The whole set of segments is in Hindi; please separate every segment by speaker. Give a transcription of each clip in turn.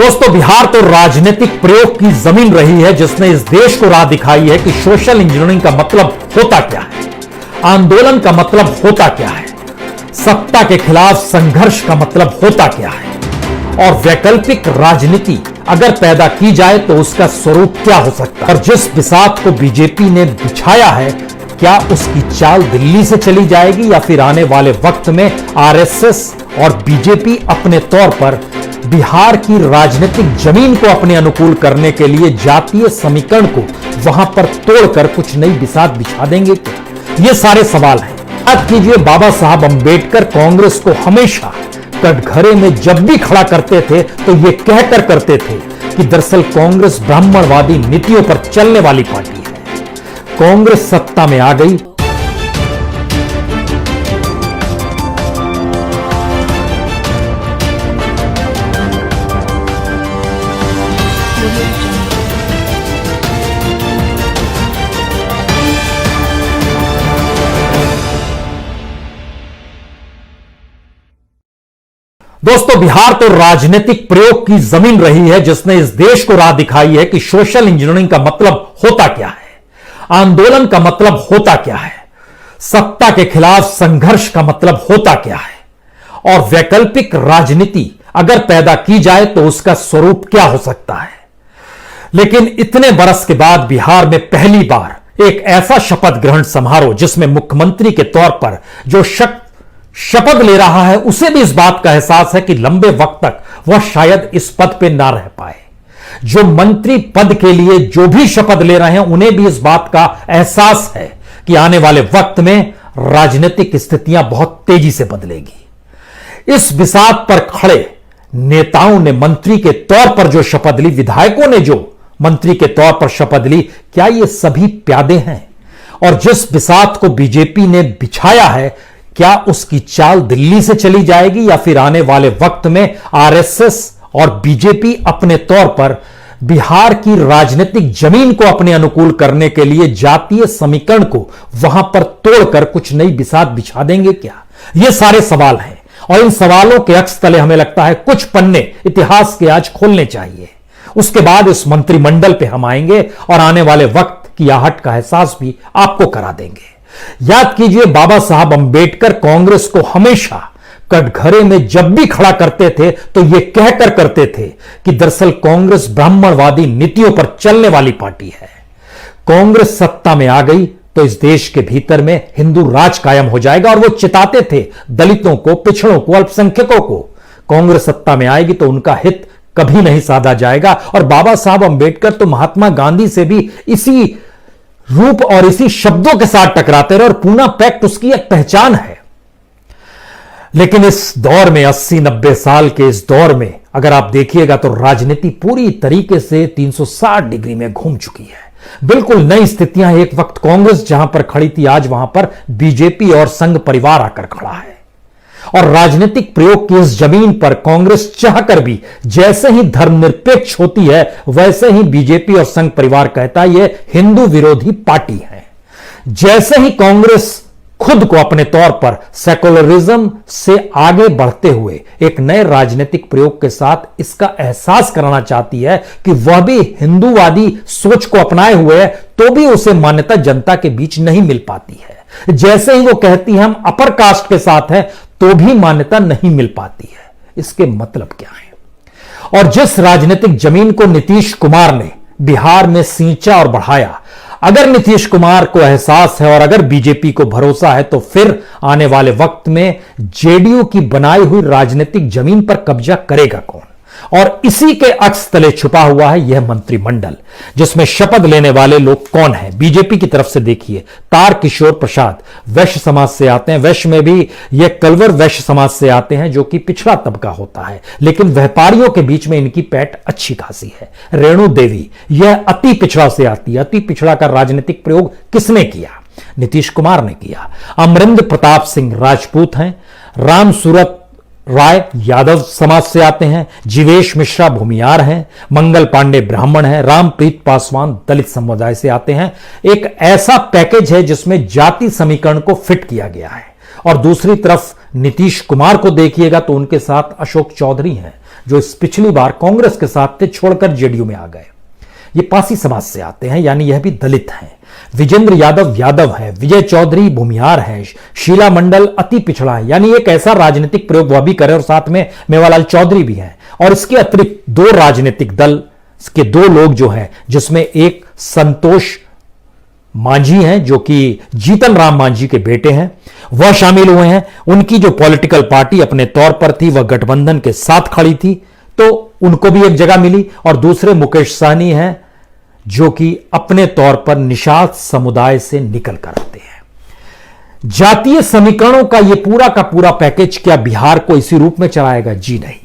Speaker 1: दोस्तों, बिहार तो राजनीतिक प्रयोग की जमीन रही है जिसने इस देश को राह दिखाई है कि सोशल इंजीनियरिंग का मतलब होता क्या है, आंदोलन का मतलब होता क्या है, सत्ता के खिलाफ संघर्ष का मतलब होता क्या है और वैकल्पिक राजनीति अगर पैदा की जाए तो उसका स्वरूप क्या हो सकता है। और जिस बिसात को बीजेपी ने बिछाया है, क्या उसकी चाल दिल्ली से चली जाएगी या फिर आने वाले वक्त में आरएसएस और बीजेपी अपने तौर पर बिहार की राजनीतिक जमीन को अपने अनुकूल करने के लिए जातीय समीकरण को वहां पर तोड़कर कुछ नई बिसात बिछा देंगे क्या? ये सारे सवाल हैं। याद कीजिए, बाबा साहब अंबेडकर कांग्रेस को हमेशा कटघरे में जब भी खड़ा करते थे तो ये कहकर करते थे कि दरअसल कांग्रेस ब्राह्मणवादी नीतियों पर चलने वाली पार्टी है। कांग्रेस सत्ता में आ गई, दोस्तों, बिहार तो राजनीतिक प्रयोग की जमीन रही है जिसने इस देश को राह दिखाई है कि सोशल इंजीनियरिंग का मतलब होता क्या है, आंदोलन का मतलब होता क्या है, सत्ता के खिलाफ संघर्ष का मतलब होता क्या है और वैकल्पिक राजनीति अगर पैदा की जाए तो उसका स्वरूप क्या हो सकता है। लेकिन इतने बरस के बाद बिहार में पहली बार एक ऐसा शपथ ग्रहण समारोह जिसमें मुख्यमंत्री के तौर पर जो शपथ ले रहा है उसे भी इस बात का एहसास है कि लंबे वक्त तक वह शायद इस पद पे ना रह पाए। जो मंत्री पद के लिए जो भी शपथ ले रहे हैं उन्हें भी इस बात का एहसास है कि आने वाले वक्त में राजनीतिक स्थितियां बहुत तेजी से बदलेगी। इस बिसात पर खड़े नेताओं ने मंत्री के तौर पर जो शपथ ली, विधायकों ने जो मंत्री के तौर पर शपथ ली, क्या ये सभी प्यादे हैं? और जिस बिसात को बीजेपी ने बिछाया है, क्या उसकी चाल दिल्ली से चली जाएगी या फिर आने वाले वक्त में आरएसएस और बीजेपी अपने तौर पर बिहार की राजनीतिक जमीन को अपने अनुकूल करने के लिए जातीय समीकरण को वहां पर तोड़कर कुछ नई बिसात बिछा देंगे क्या? ये सारे सवाल हैं और इन सवालों के अक्स तले हमें लगता है कुछ पन्ने इतिहास के आज खोलने चाहिए। उसके बाद इस मंत्रिमंडल पे हम आएंगे और आने वाले वक्त की आहट का एहसास भी आपको करा देंगे। याद कीजिए, बाबा साहब अंबेडकर कांग्रेस को हमेशा कटघरे में जब भी खड़ा करते थे तो यह कहकर करते थे कि दरअसल कांग्रेस ब्राह्मणवादी नीतियों पर चलने वाली पार्टी है। कांग्रेस सत्ता में आ गई तो इस देश के भीतर में हिंदू राज कायम हो जाएगा और वो चिताते थे दलितों को, पिछड़ों को, अल्पसंख्यकों को। कांग्रेस सत्ता में आएगी तो उनका हित कभी नहीं साधा जाएगा। और बाबा साहब अंबेडकर तो महात्मा गांधी से भी इसी रूप और इसी शब्दों के साथ टकराते रहे और पूना पैक्ट उसकी एक पहचान है। लेकिन इस दौर में 80-90 साल के इस दौर में अगर आप देखिएगा तो राजनीति पूरी तरीके से 360 डिग्री में घूम चुकी है। बिल्कुल नई स्थितियां। एक वक्त कांग्रेस जहां पर खड़ी थी, आज वहां पर बीजेपी और संघ परिवार आकर खड़ा है। और राजनीतिक प्रयोग की इस जमीन पर कांग्रेस चाहकर भी जैसे ही धर्मनिरपेक्ष होती है वैसे ही बीजेपी और संघ परिवार कहता है ये हिंदू विरोधी पार्टी है। जैसे ही कांग्रेस खुद को अपने तौर पर सेकुलरिज्म से आगे बढ़ते हुए एक नए राजनीतिक प्रयोग के साथ इसका एहसास कराना चाहती है कि वह भी हिंदूवादी सोच को अपनाए हुए है, तो भी उसे मान्यता जनता के बीच नहीं मिल पाती है। जैसे ही वो कहती है हम अपर कास्ट के साथ हैं तो भी मान्यता नहीं मिल पाती है। इसके मतलब क्या है? और जिस राजनीतिक जमीन को नीतीश कुमार ने बिहार में सींचा और बढ़ाया, अगर नीतीश कुमार को एहसास है और अगर बीजेपी को भरोसा है तो फिर आने वाले वक्त में जेडीयू की बनाई हुई राजनीतिक जमीन पर कब्जा करेगा कौन? और इसी के अक्स तले छुपा हुआ है यह मंत्रिमंडल जिसमें शपथ लेने वाले लोग कौन हैं। बीजेपी की तरफ से देखिए, तारकिशोर प्रसाद वैश्य समाज से आते हैं। वैश्य में भी यह कलवर वैश्य समाज से आते हैं जो कि पिछड़ा तबका होता है, लेकिन व्यापारियों के बीच में इनकी पैठ अच्छी खासी है। रेणु देवी यह अति पिछड़ा से आती है। अति पिछड़ा का राजनीतिक प्रयोग किसने किया? नीतीश कुमार ने किया। अमरिंदर प्रताप सिंह राजपूत हैं। राम सूरत राय यादव समाज से आते हैं। जीवेश मिश्रा भूमियार हैं। मंगल पांडे ब्राह्मण हैं। रामप्रीत पासवान दलित समुदाय से आते हैं। एक ऐसा पैकेज है जिसमें जाति समीकरण को फिट किया गया है। और दूसरी तरफ नीतीश कुमार को देखिएगा तो उनके साथ अशोक चौधरी हैं, जो इस पिछली बार कांग्रेस के साथ थे, छोड़कर जेडीयू में आ गए। ये पासी समाज से आते हैं, यानी यह भी दलित हैं। विजेंद्र यादव यादव है, विजय चौधरी भूमिहार है, शीला मंडल अति पिछड़ा है। यानी एक ऐसा राजनीतिक प्रयोग वह भी करे और साथ में मेवालाल चौधरी भी हैं। और इसके अतिरिक्त दो राजनीतिक दल के दो लोग जो हैं, जिसमें एक संतोष मांझी हैं जो कि जीतन राम मांझी के बेटे हैं, वह शामिल हुए हैं। उनकी जो पॉलिटिकल पार्टी अपने तौर पर थी वह गठबंधन के साथ खड़ी थी, तो उनको भी एक जगह मिली। और दूसरे मुकेश सहनी हैं जो कि अपने तौर पर निषाद समुदाय से निकल कर आते हैं। जातीय समीकरणों का यह पूरा का पूरा पैकेज क्या बिहार को इसी रूप में चलाएगा? जी नहीं।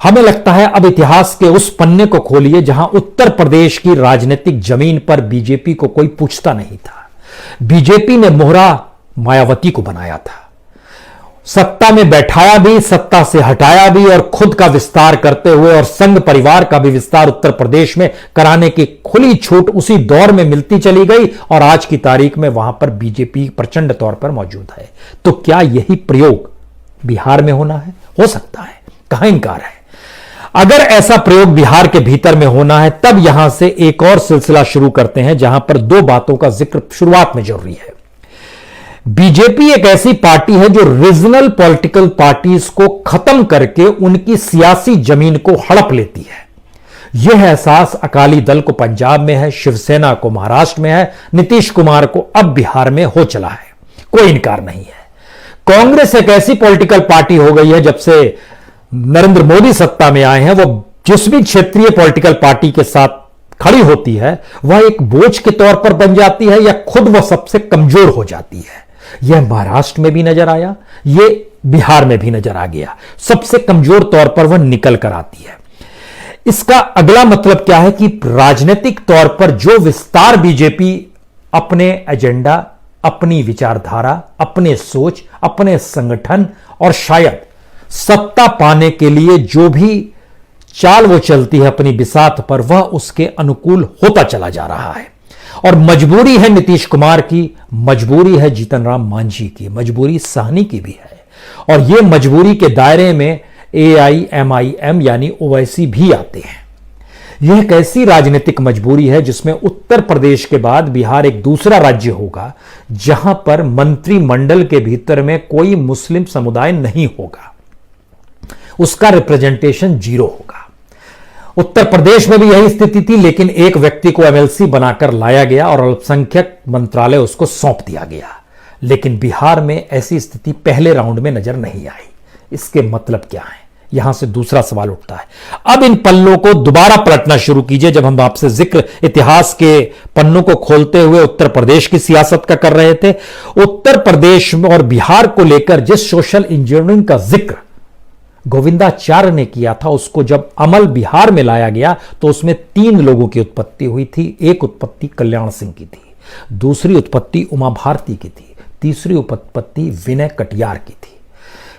Speaker 1: हमें लगता है अब इतिहास के उस पन्ने को खोलिए जहां उत्तर प्रदेश की राजनीतिक जमीन पर बीजेपी को कोई पूछता नहीं था। बीजेपी ने मोहरा मायावती को बनाया था, सत्ता में बैठाया भी, सत्ता से हटाया भी, और खुद का विस्तार करते हुए और संघ परिवार का भी विस्तार उत्तर प्रदेश में कराने की खुली छूट उसी दौर में मिलती चली गई। और आज की तारीख में वहां पर बीजेपी प्रचंड तौर पर मौजूद है। तो क्या यही प्रयोग बिहार में होना है? हो सकता है, कहां इनकार है। अगर ऐसा प्रयोग बिहार के भीतर में होना है, तब यहां से एक और सिलसिला शुरू करते हैं जहां पर दो बातों का जिक्र शुरुआत में जरूरी है। बीजेपी एक ऐसी पार्टी है जो रीजनल पॉलिटिकल पार्टीज को खत्म करके उनकी सियासी जमीन को हड़प लेती है। यह एहसास अकाली दल को पंजाब में है, शिवसेना को महाराष्ट्र में है, नीतीश कुमार को अब बिहार में हो चला है, कोई इनकार नहीं है। कांग्रेस एक ऐसी पॉलिटिकल पार्टी हो गई है जब से नरेंद्र मोदी सत्ता में आए हैं, वो जिस भी क्षेत्रीय पॉलिटिकल पार्टी के साथ खड़ी होती है वह एक बोझ के तौर पर बन जाती है या खुद वह सबसे कमजोर हो जाती है। यह महाराष्ट्र में भी नजर आया, यह बिहार में भी नजर आ गया। सबसे कमजोर तौर पर वह निकल कर आती है। इसका अगला मतलब क्या है कि राजनीतिक तौर पर जो विस्तार बीजेपी अपने एजेंडा, अपनी विचारधारा, अपने सोच, अपने संगठन और शायद सत्ता पाने के लिए जो भी चाल वो चलती है अपनी बिसात पर, वह उसके अनुकूल होता चला जा रहा है। और मजबूरी है नीतीश कुमार की, मजबूरी है जीतन राम मांझी की, मजबूरी सहनी की भी है। और यह मजबूरी के दायरे में AIMIM यानी ओवैसी भी आते हैं। यह एक ऐसी राजनीतिक मजबूरी है जिसमें उत्तर प्रदेश के बाद बिहार एक दूसरा राज्य होगा जहां पर मंत्रिमंडल के भीतर में कोई मुस्लिम समुदाय नहीं होगा, उसका रिप्रेजेंटेशन 0 होगा। उत्तर प्रदेश में भी यही स्थिति थी, लेकिन एक व्यक्ति को MLC बनाकर लाया गया और अल्पसंख्यक मंत्रालय उसको सौंप दिया गया। लेकिन बिहार में ऐसी स्थिति पहले राउंड में नजर नहीं आई। इसके मतलब क्या है? यहां से दूसरा सवाल उठता है। अब इन पन्नों को दोबारा पलटना शुरू कीजिए। जब हम आपसे जिक्र इतिहास के पन्नों को खोलते हुए उत्तर प्रदेश की सियासत का कर रहे थे, उत्तर प्रदेश और बिहार को लेकर जिस सोशल इंजीनियरिंग का जिक्र गोविंदाचार्य ने किया था, उसको जब अमल बिहार में लाया गया तो उसमें 3 लोगों की उत्पत्ति हुई थी। एक उत्पत्ति कल्याण सिंह की थी, दूसरी उत्पत्ति उमा भारती की थी, तीसरी उत्पत्ति विनय कटियार की थी।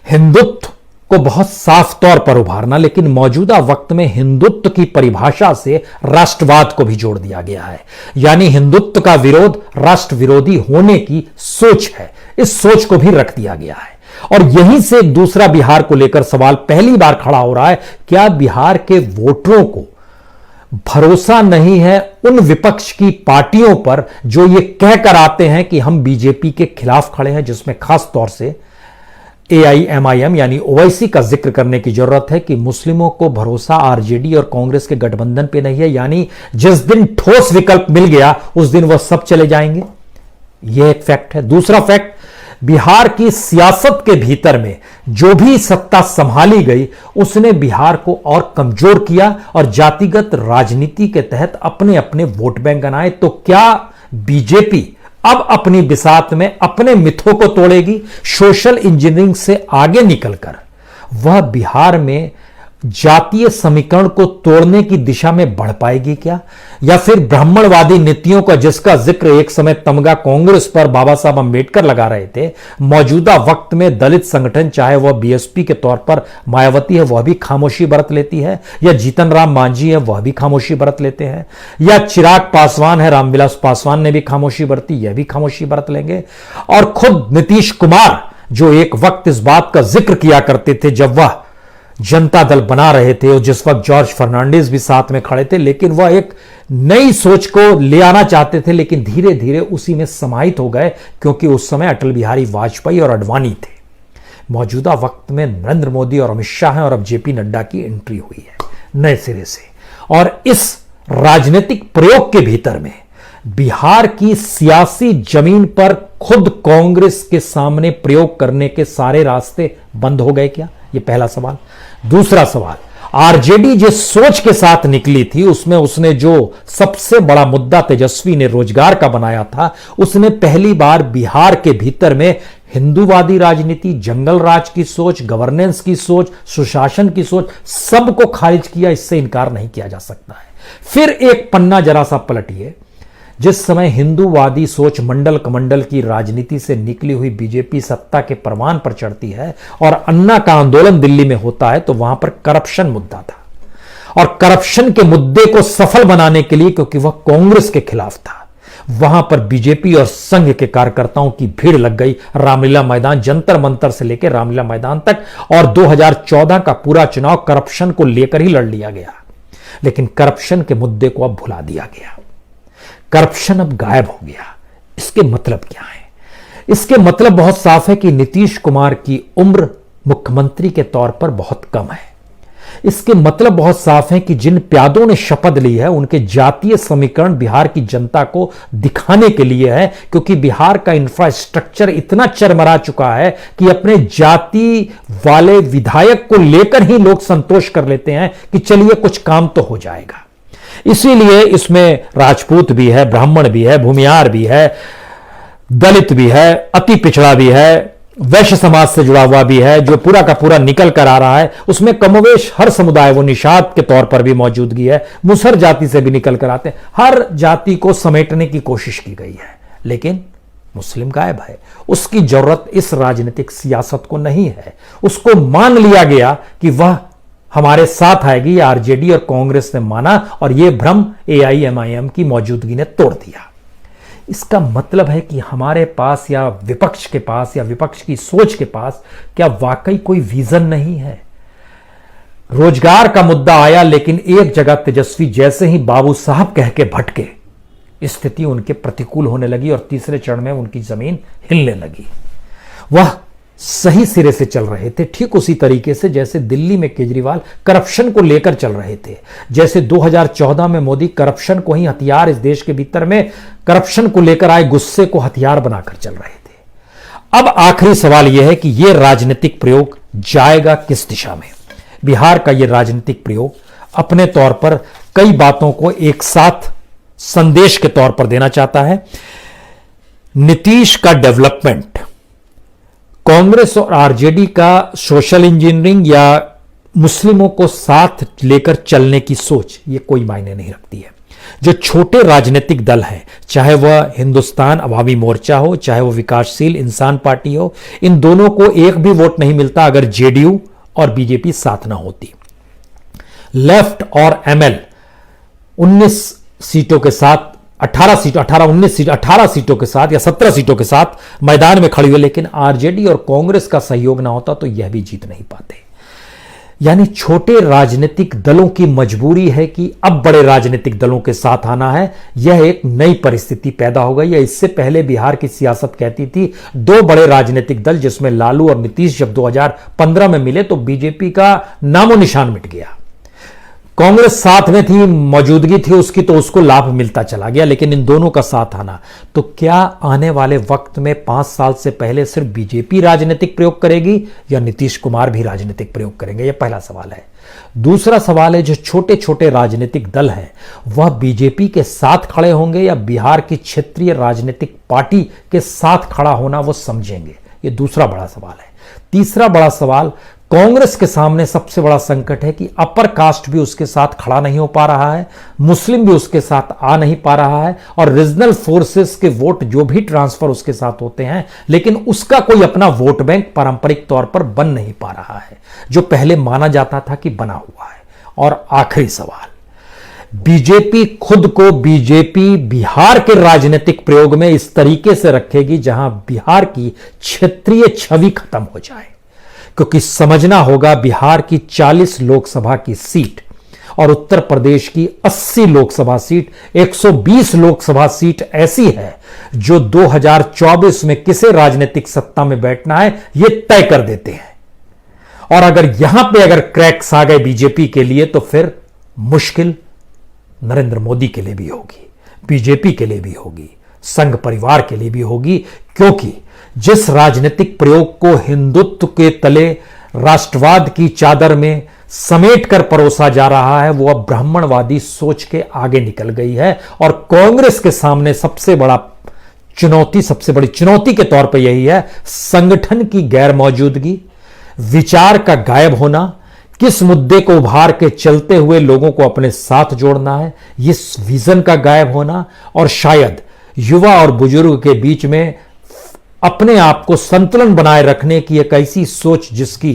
Speaker 1: हिंदुत्व को बहुत साफ तौर पर उभारना, लेकिन मौजूदा वक्त में हिंदुत्व की परिभाषा से राष्ट्रवाद को भी जोड़ दिया गया है। यानी हिंदुत्व का विरोध राष्ट्र विरोधी होने की सोच है, इस सोच को भी रख दिया गया है। और यहीं से एक दूसरा बिहार को लेकर सवाल पहली बार खड़ा हो रहा है, क्या बिहार के वोटरों को भरोसा नहीं है उन विपक्ष की पार्टियों पर जो ये कहकर आते हैं कि हम बीजेपी के खिलाफ खड़े हैं, जिसमें खास तौर से AIMIM यानी ओवैसी का जिक्र करने की जरूरत है कि मुस्लिमों को भरोसा RJD और कांग्रेस के गठबंधन पे नहीं है। यानी जिस दिन ठोस विकल्प मिल गया उस दिन वह सब चले जाएंगे। यह एक फैक्ट है। दूसरा फैक्ट, बिहार की सियासत के भीतर में जो भी सत्ता संभाली गई उसने बिहार को और कमजोर किया और जातिगत राजनीति के तहत अपने अपने वोट बैंक बनाए। तो क्या बीजेपी अब अपनी बिसात में अपने मिथों को तोड़ेगी? सोशल इंजीनियरिंग से आगे निकलकर वह बिहार में जातीय समीकरण को तोड़ने की दिशा में बढ़ पाएगी क्या? या फिर ब्राह्मणवादी नीतियों का, जिसका जिक्र एक समय तमगा कांग्रेस पर बाबा साहब अंबेडकर लगा रहे थे, मौजूदा वक्त में दलित संगठन, चाहे वह BSP के तौर पर मायावती है वह भी खामोशी बरत लेती है, या जीतन राम मांझी है वह भी खामोशी बरत लेते हैं, या चिराग पासवान है, रामविलास पासवान ने भी खामोशी बरती, यह भी खामोशी बरत लेंगे। और खुद नीतीश कुमार जो एक वक्त इस बात का जिक्र किया करते थे जब वह जनता दल बना रहे थे और जिस वक्त जॉर्ज फर्नांडिस भी साथ में खड़े थे, लेकिन वह एक नई सोच को ले आना चाहते थे, लेकिन धीरे धीरे उसी में समाहित हो गए, क्योंकि उस समय अटल बिहारी वाजपेयी और आडवाणी थे। मौजूदा वक्त में नरेंद्र मोदी और अमित शाह हैं और अब जेपी नड्डा की एंट्री हुई है नए सिरे से। और इस राजनीतिक प्रयोग के भीतर में बिहार की सियासी जमीन पर खुद कांग्रेस के सामने प्रयोग करने के सारे रास्ते बंद हो गए क्या? ये पहला सवाल। दूसरा सवाल, आरजेडी जिस सोच के साथ निकली थी उसमें उसने जो सबसे बड़ा मुद्दा तेजस्वी ने रोजगार का बनाया था, उसने पहली बार बिहार के भीतर में हिंदूवादी राजनीति, जंगल राज की सोच, गवर्नेंस की सोच, सुशासन की सोच, सबको खारिज किया। इससे इनकार नहीं किया जा सकता है। फिर एक पन्ना जरा सा पलटिए, जिस समय हिंदूवादी सोच मंडल कमंडल की राजनीति से निकली हुई बीजेपी सत्ता के परवान पर चढ़ती है और अन्ना का आंदोलन दिल्ली में होता है, तो वहां पर करप्शन मुद्दा था। और करप्शन के मुद्दे को सफल बनाने के लिए, क्योंकि वह कांग्रेस के खिलाफ था, वहां पर बीजेपी और संघ के कार्यकर्ताओं की भीड़ लग गई। रामलीला मैदान, जंतर मंतर से लेकर रामलीला मैदान तक, और 2014 का पूरा चुनाव करप्शन को लेकर ही लड़ लिया गया। लेकिन करप्शन के मुद्दे को अब भुला दिया गया, करप्शन अब गायब हो गया। इसके मतलब क्या है? इसके मतलब बहुत साफ है कि नीतीश कुमार की उम्र मुख्यमंत्री के तौर पर बहुत कम है। इसके मतलब बहुत साफ है कि जिन प्यादों ने शपथ ली है उनके जातीय समीकरण बिहार की जनता को दिखाने के लिए है, क्योंकि बिहार का इंफ्रास्ट्रक्चर इतना चरमरा चुका है कि अपने जाति वाले विधायक को लेकर ही लोग संतोष कर लेते हैं कि चलिए कुछ काम तो हो जाएगा। इसीलिए इसमें राजपूत भी है, ब्राह्मण भी है, भूमियार भी है, दलित भी है, अति पिछड़ा भी है, वैश्य समाज से जुड़ा हुआ भी है, जो पूरा का पूरा निकल कर आ रहा है। उसमें कमोवेश हर समुदाय, वो निषाद के तौर पर भी मौजूदगी है, मुसहर जाति से भी निकल कर आते हैं। हर जाति को समेटने की कोशिश की गई है, लेकिन मुस्लिम गायब है। उसकी जरूरत इस राजनीतिक सियासत को नहीं है। उसको मान लिया गया कि वह हमारे साथ आएगी। आरजेडी और कांग्रेस ने माना और यह भ्रम एआईएमआईएम की मौजूदगी ने तोड़ दिया। इसका मतलब है कि हमारे पास या विपक्ष के पास या विपक्ष की सोच के पास क्या वाकई कोई विजन नहीं है? रोजगार का मुद्दा आया, लेकिन एक जगह तेजस्वी जैसे ही बाबू साहब कह के भटके, स्थिति उनके प्रतिकूल होने लगी और तीसरे चरण में उनकी जमीन हिलने लगी। वह सही सिरे से चल रहे थे, ठीक उसी तरीके से जैसे दिल्ली में केजरीवाल करप्शन को लेकर चल रहे थे, जैसे 2014 में मोदी करप्शन को ही हथियार, इस देश के भीतर में करप्शन को लेकर आए गुस्से को हथियार बनाकर चल रहे थे। अब आखिरी सवाल यह है कि यह राजनीतिक प्रयोग जाएगा किस दिशा में? बिहार का यह राजनीतिक प्रयोग अपने तौर पर कई बातों को एक साथ संदेश के तौर पर देना चाहता है। नीतीश का डेवलपमेंट, कांग्रेस और आरजेडी का सोशल इंजीनियरिंग या मुस्लिमों को साथ लेकर चलने की सोच, ये कोई मायने नहीं रखती है। जो छोटे राजनीतिक दल हैं, चाहे वह हिंदुस्तान अवामी मोर्चा हो, चाहे वह विकासशील इंसान पार्टी हो, इन दोनों को एक भी वोट नहीं मिलता अगर जेडीयू और बीजेपी साथ ना होती। लेफ्ट और एमएल 19 सीटों के साथ 18 सीटों के साथ या 17 सीटों के साथ मैदान में खड़ी हुई, लेकिन आरजेडी और कांग्रेस का सहयोग ना होता तो यह भी जीत नहीं पाते। यानी छोटे राजनीतिक दलों की मजबूरी है कि अब बड़े राजनीतिक दलों के साथ आना है। यह एक नई परिस्थिति पैदा हो गई है। इससे पहले बिहार की सियासत कहती थी दो बड़े राजनीतिक दल, जिसमें लालू और नीतीश जब 2015 में मिले तो बीजेपी का नामो निशान मिट गया। कांग्रेस साथ में थी, मौजूदगी थी उसकी, तो उसको लाभ मिलता चला गया, लेकिन इन दोनों का साथ आना, तो क्या आने वाले वक्त में 5 साल से पहले सिर्फ बीजेपी राजनीतिक प्रयोग करेगी या नीतीश कुमार भी राजनीतिक प्रयोग करेंगे? यह पहला सवाल है। दूसरा सवाल है, जो छोटे छोटे राजनीतिक दल हैं वह बीजेपी के साथ खड़े होंगे या बिहार की क्षेत्रीय राजनीतिक पार्टी के साथ खड़ा होना वो समझेंगे? यह दूसरा बड़ा सवाल है। तीसरा बड़ा सवाल, कांग्रेस के सामने सबसे बड़ा संकट है कि अपर कास्ट भी उसके साथ खड़ा नहीं हो पा रहा है, मुस्लिम भी उसके साथ आ नहीं पा रहा है, और रीजनल फोर्सेस के वोट जो भी ट्रांसफर उसके साथ होते हैं, लेकिन उसका कोई अपना वोट बैंक पारंपरिक तौर पर बन नहीं पा रहा है, जो पहले माना जाता था कि बना हुआ है। और आखिरी सवाल, बीजेपी खुद को बीजेपी बिहार के राजनीतिक प्रयोग में इस तरीके से रखेगी जहां बिहार की क्षेत्रीय छवि खत्म हो जाए, क्योंकि समझना होगा बिहार की 40 लोकसभा की सीट और उत्तर प्रदेश की 80 लोकसभा सीट, 120 लोकसभा सीट ऐसी है जो 2024 में किसे राजनीतिक सत्ता में बैठना है यह तय कर देते हैं। और अगर क्रैक्स आ गए बीजेपी के लिए तो फिर मुश्किल नरेंद्र मोदी के लिए भी होगी, बीजेपी के लिए भी होगी, संघ परिवार के लिए भी होगी, क्योंकि जिस राजनीतिक प्रयोग को हिंदुत्व के तले राष्ट्रवाद की चादर में समेट कर परोसा जा रहा है वो अब ब्राह्मणवादी सोच के आगे निकल गई है। और कांग्रेस के सामने सबसे बड़ी चुनौती के तौर पर यही है, संगठन की गैर मौजूदगी, विचार का गायब होना, किस मुद्दे को उभार के चलते हुए लोगों को अपने साथ जोड़ना है, इस विजन का गायब होना, और शायद युवा और बुजुर्ग के बीच में अपने आप को संतुलन बनाए रखने की एक ऐसी सोच जिसकी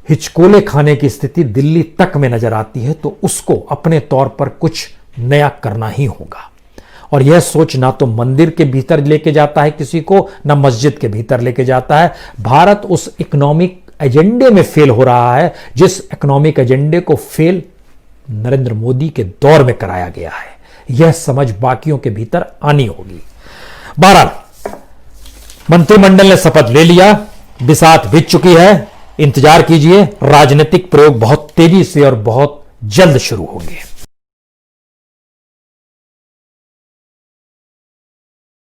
Speaker 1: हिचकोले खाने की स्थिति दिल्ली तक में नजर आती है, तो उसको अपने तौर पर कुछ नया करना ही होगा। और यह सोच ना तो मंदिर के भीतर लेके जाता है किसी को, ना मस्जिद के भीतर लेके जाता है। भारत उस इकोनॉमिक एजेंडे में फेल हो रहा है जिस इकोनॉमिक एजेंडे को फेल नरेंद्र मोदी के दौर में कराया गया है। यह समझ बाकियों के भीतर आनी होगी। बहरहाल मंत्रिमंडल ने शपथ ले लिया, बिसात बीत चुकी है। इंतजार कीजिए, राजनीतिक प्रयोग बहुत तेजी से और बहुत जल्द शुरू होंगे।